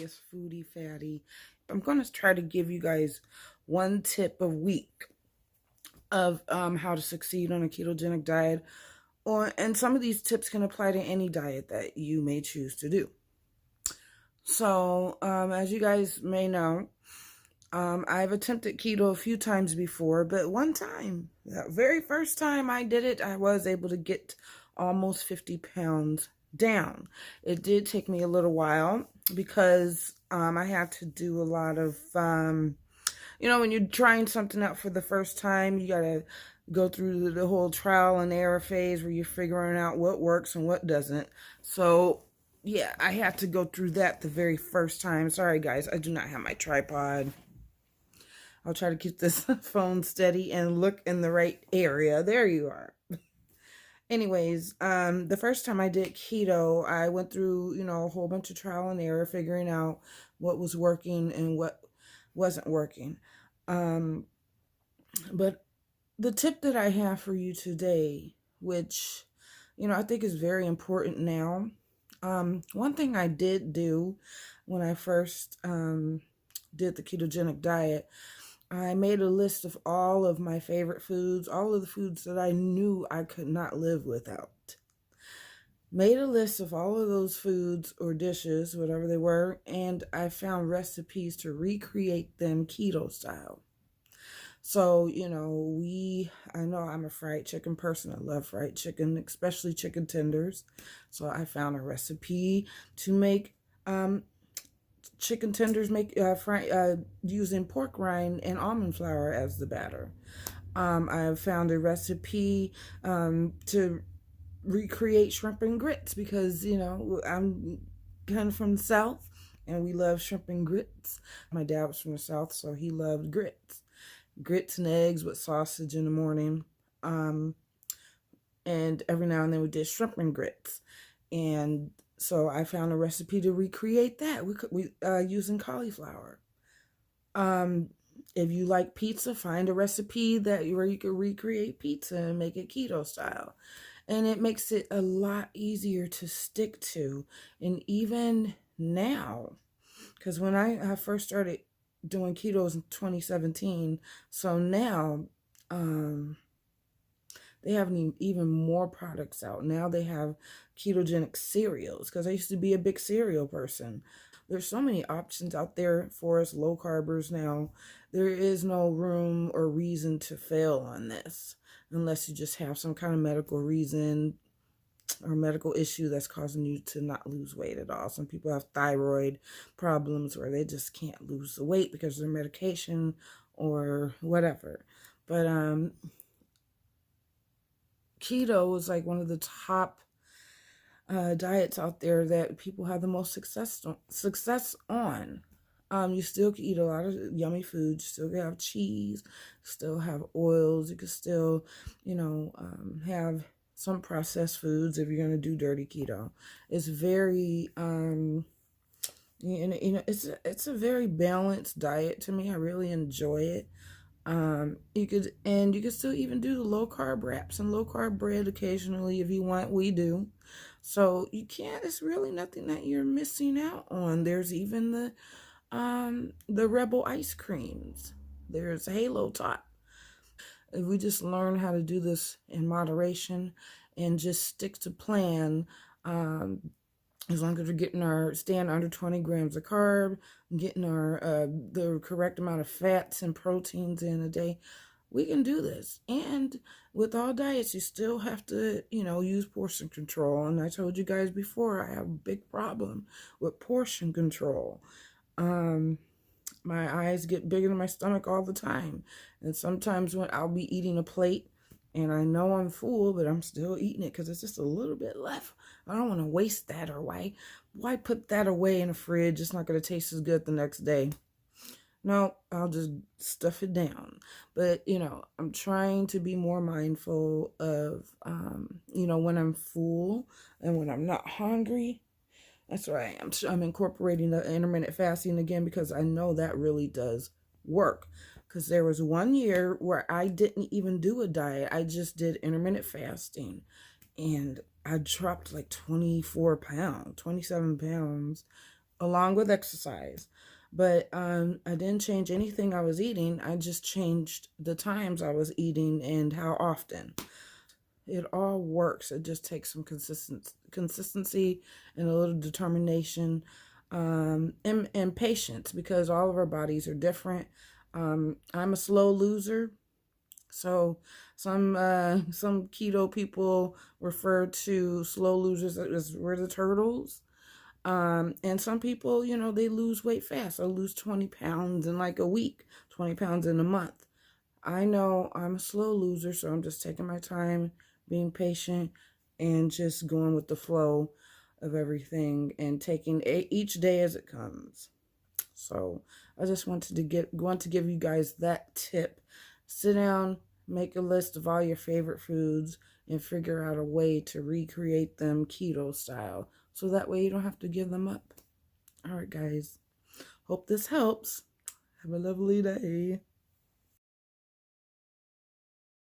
rebellious foodie fatty. I'm going to try to give you guys one tip a week of how to succeed on a ketogenic diet. And some of these tips can apply to any diet that you may choose to do. So, as you guys may know, I've attempted keto a few times before, but one time, the very first time I did it, I was able to get almost 50 pounds down. It did take me a little while because I had to do a lot of, when you're trying something out for the first time, you got to go through the whole trial and error phase where you're figuring out what works and what doesn't. So, yeah, I had to go through that the very first time. Sorry, guys, I do not have my tripod. I'll try to keep this phone steady and look in the right area. There you are. Anyways, the first time I did keto, I went through, a whole bunch of trial and error, figuring out what was working and what wasn't working. But the tip that I have for you today, which, I think is very important now. One thing I did do when I first did the ketogenic diet, I made a list of all of my favorite foods, all of the foods that I knew I could not live without. Made a list of all of those foods or dishes, whatever they were, and I found recipes to recreate them keto style. So, I know I'm a fried chicken person. I love fried chicken, especially chicken tenders. So I found a recipe to make chicken tenders using pork rind and almond flour as the batter. I have found a recipe to recreate shrimp and grits because, I'm kind of from the South and we love shrimp and grits. My dad was from the South, so he loved grits. Grits and eggs with sausage in the morning. And every now and then we did shrimp and grits. And so I found a recipe to recreate that. We using cauliflower. If you like pizza, find a recipe where you can recreate pizza and make it keto style. And it makes it a lot easier to stick to. And even now, because when I first started doing ketos in 2017, so now they have even more products out. Now they have ketogenic cereals, because I used to be a big cereal person. There's so many options out there for us low carbers now. There is no room or reason to fail on this unless you just have some kind of medical reason or medical issue that's causing you to not lose weight at all. Some people have thyroid problems where they just can't lose the weight because of their medication or whatever. But keto is like one of the top diets out there that people have the most success on. You still can eat a lot of yummy foods. You still have cheese, still have oils. You can still, have some processed foods if you're going to do dirty keto. It's very, it's a very balanced diet to me. I really enjoy it. You could still even do the low carb wraps and low carb bread occasionally if you want. We do. So it's really nothing that you're missing out on. There's even the Rebel ice creams. There's Halo Top. If we just learn how to do this in moderation and just stick to plan, as long as we're staying under 20 grams of carb, getting the correct amount of fats and proteins in a day, we can do this. And with all diets, you still have to, use portion control. And I told you guys before, I have a big problem with portion control. My eyes get bigger than my stomach all the time. And sometimes when I'll be eating a plate and I know I'm full, but I'm still eating it because it's just a little bit left. I don't want to waste that, or why put that away in the fridge? It's not going to taste as good the next day. No, I'll just stuff it down. But, I'm trying to be more mindful of, when I'm full and when I'm not hungry. That's right. I'm incorporating the intermittent fasting again because I know that really does work. Because there was one year where I didn't even do a diet. I just did intermittent fasting. And I dropped like 24 pounds, 27 pounds along with exercise. But I didn't change anything I was eating. I just changed the times I was eating and how often. It all works. It just takes some consistency and a little determination, and patience, because all of our bodies are different. I'm a slow loser, so some keto people refer to slow losers as we're the turtles. And some people, they lose weight fast. I lose 20 pounds in like a week, 20 pounds in a month. I know I'm a slow loser, so I'm just taking my time, being patient, and just going with the flow of everything and taking each day as it comes. So I just want to give you guys that tip. Sit down, make a list of all your favorite foods, and figure out a way to recreate them keto style. So that way you don't have to give them up. All right, guys. Hope this helps. Have a lovely day.